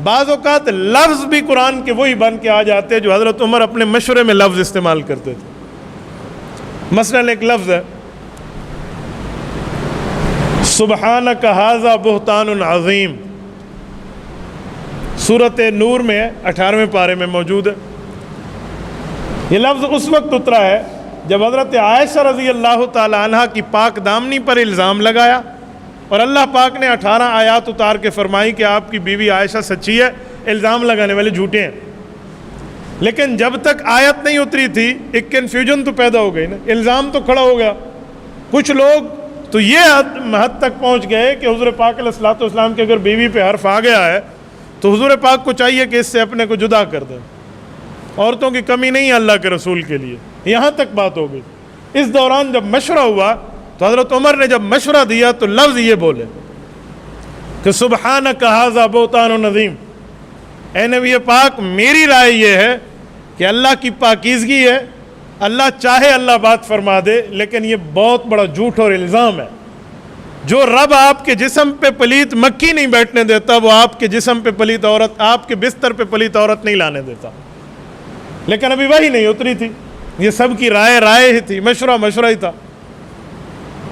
بعض اوقات لفظ بھی قرآن کے وہی بن کے آ جاتے جو حضرت عمر اپنے مشورے میں لفظ استعمال کرتے تھے۔ مثلاً ایک لفظ ہے سبحانک ھذا بہتان عظیم، سورۃ نور میں 18ویں پارے میں موجود ہے۔ یہ لفظ اس وقت اترا ہے جب حضرت عائشہ رضی اللہ تعالی عنہ کی پاک دامنی پر الزام لگایا، اور اللہ پاک نے 18 آیات اتار کے فرمائی کہ آپ کی بیوی عائشہ سچی ہے، الزام لگانے والے جھوٹے ہیں۔ لیکن جب تک آیت نہیں اتری تھی ایک کنفیوژن تو پیدا ہو گئی نا، الزام تو کھڑا ہو گیا۔ کچھ لوگ تو یہ حد تک پہنچ گئے کہ حضور پاک علیہ الصلوۃ والسلام کے اگر بیوی پہ حرف آ گیا ہے تو حضور پاک کو چاہیے کہ اس سے اپنے کو جدا کر دیں، عورتوں کی کمی نہیں ہے اللہ کے رسول کے لیے، یہاں تک بات ہو گئی۔ اس دوران جب مشورہ ہوا تو حضرت عمر نے جب مشورہ دیا تو لفظ یہ بولے کہ سبحانک ھذا بہتان عظیم، اے نبی پاک میری رائے یہ ہے کہ اللہ کی پاکیزگی ہے، اللہ چاہے اللہ بات فرما دے، لیکن یہ بہت بڑا جھوٹ اور الزام ہے۔ جو رب آپ کے جسم پہ پلیت مکھی نہیں بیٹھنے دیتا وہ آپ کے جسم پہ پلیت عورت، آپ کے بستر پہ پلیت عورت نہیں لانے دیتا۔ لیکن ابھی وہی نہیں اتری تھی، یہ سب کی رائے ہی تھی، مشورہ ہی تھا۔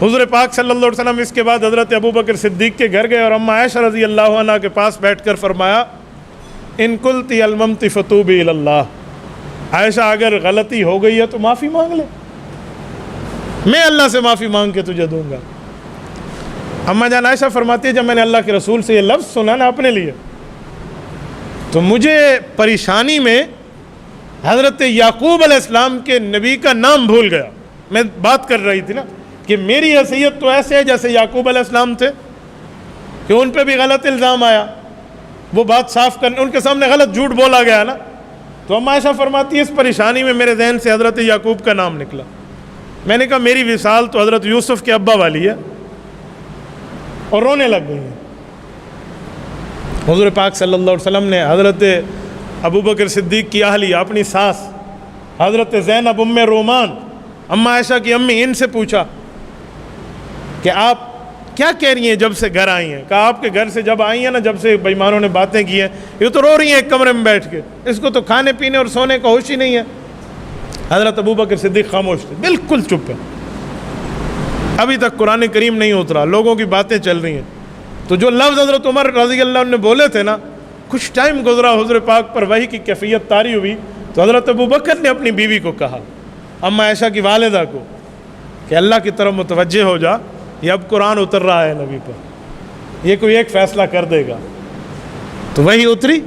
حضور پاک صلی اللہ علیہ وسلم اس کے بعد حضرت ابوبکر صدیق کے گھر گئے اور اما عائشہ رضی اللہ عنہ کے پاس بیٹھ کر فرمایا ان قلتی الممتی فتوبی الی اللہ، عائشہ اگر غلطی ہو گئی ہے تو معافی مانگ لے، میں اللہ سے معافی مانگ کے تجھے دوں گا۔ اما جان عائشہ فرماتی ہے جب میں نے اللہ کے رسول سے یہ لفظ سنا نا اپنے لیے تو مجھے پریشانی میں حضرت یعقوب علیہ السلام کے نبی کا نام بھول گیا۔ میں بات کر رہی تھی نا کہ میری حیثیت تو ایسے ہے جیسے یعقوب علیہ السلام تھے کہ ان پہ بھی غلط الزام آیا، وہ بات صاف کرنے ان کے سامنے غلط جھوٹ بولا گیا نا، تو اما عائشہ فرماتی ہے اس پریشانی میں میرے ذہن سے حضرت یعقوب کا نام نکلا۔ میں نے کہا میری وصال تو حضرت یوسف کے ابا والی ہے، اور رونے لگ گئی ہیں۔ حضور پاک صلی اللہ علیہ وسلم نے حضرت ابوبکر صدیق کی اہلیہ اپنی ساس حضرت زینب ام رومان اما عائشہ کی امی ان سے پوچھا کہ آپ کیا کہہ رہی ہیں جب سے گھر آئی ہیں؟ کہا آپ کے گھر سے جب آئی ہیں نا، جب سے بےایمانوں نے باتیں کی ہیں، یہ تو رو رہی ہیں ایک کمرے میں بیٹھ کے، اس کو تو کھانے پینے اور سونے کا ہوش ہی نہیں ہے۔ حضرت ابوبکر صدیق خاموش تھے، بالکل چپ ہے، ابھی تک قرآن کریم نہیں اترا، لوگوں کی باتیں چل رہی ہیں۔ تو جو لفظ حضرت عمر رضی اللہ عنہ نے بولے تھے نا، کچھ ٹائم گزرا، حضور پاک پر وحی کی کیفیت طاری ہوئی تو حضرت ابوبکر نے اپنی بیوی کو کہا، اما عائشہ کی والدہ کو، کہ اللہ کی طرف متوجہ ہو جا، یہ اب قرآن اتر رہا ہے نبی پر، یہ کوئی ایک فیصلہ کر دے گا۔ تو وہی اتری،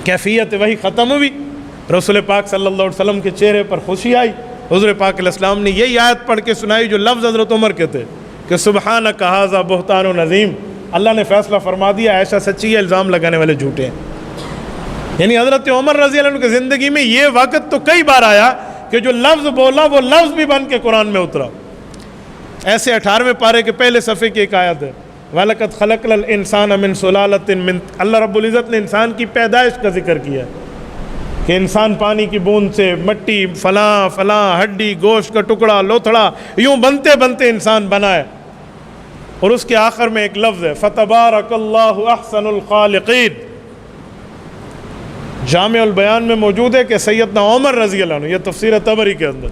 کیفیت وہی ختم ہوئی، رسول پاک صلی اللہ علیہ وسلم کے چہرے پر خوشی آئی۔ حضور پاک علیہ السلام نے یہی آیت پڑھ کے سنائی جو لفظ حضرت عمر کے تھے کہ سبحانک ھذا بہتان عظیم، اللہ نے فیصلہ فرما دیا، عائشہ سچی ہے، الزام لگانے والے جھوٹے ہیں۔ یعنی حضرت عمر رضی اللہ عنہ کی زندگی میں یہ وقت تو کئی بار آیا کہ جو لفظ بولا وہ لفظ بھی بن کے قرآن میں اترا۔ ایسے 18ویں پارے کے پہلے صفحے کی ایک آیت ہے وَلَقَدْ خَلَقْنَا الْإِنسَانَ مِنْ صُلَالَةٍ مِّن، اللہ رب العزت نے انسان کی پیدائش کا ذکر کیا ہے کہ انسان پانی کی بوند سے مٹی فلاں ہڈی گوشت کا ٹکڑا لوتھڑا یوں بنتے بنتے انسان بنا ہے، اور اس کے آخر میں ایک لفظ ہے فَتَبَارَكَ اللَّهُ أَحْسَنُ الْخَالِقِينَ۔ جامع البیان میں موجود ہے کہ سیدنا عمر رضی اللہ عنہ، یہ تفسیر طبری کے اندر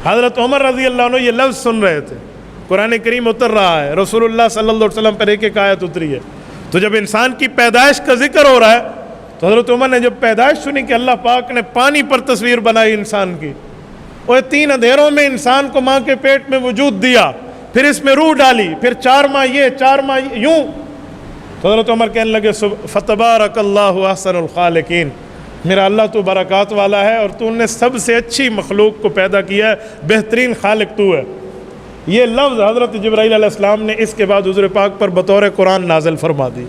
حضرت عمر رضی اللہ عنہ یہ لفظ سن رہے تھے، قرآن کریم اتر رہا ہے، رسول اللہ صلی اللہ علیہ وسلم پر ایک ایک آیت اتری ہے، تو جب انسان کی پیدائش کا ذکر ہو رہا ہے تو حضرت عمر نے جب پیدائش سنی کہ اللہ پاک نے پانی پر تصویر بنائی انسان کی، اور 3 اندھیروں میں انسان کو ماں کے پیٹ میں وجود دیا، پھر اس میں روح ڈالی، پھر 4 ماہ یہ 4 ماہ یوں، تو حضرت عمر کہنے لگے فَتَبَارَكَ اللَّهُ أَحْسَنُ الْخَالِقِينَ، میرا اللہ تو برکات والا ہے اور تو نے سب سے اچھی مخلوق کو پیدا کیا ہے، بہترین خالق تو ہے۔ یہ لفظ حضرت جبرائیل علیہ السلام نے اس کے بعد حضور پاک پر بطور قرآن نازل فرما دی،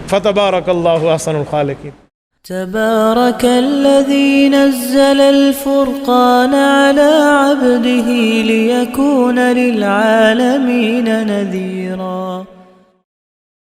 فَتَبَارَكَ اللَّهُ أَحْسَنُ الْخَالِقِينَ۔ تبارك الذي نزل الفرقان على عبده ليكون للعالمين نذيرا۔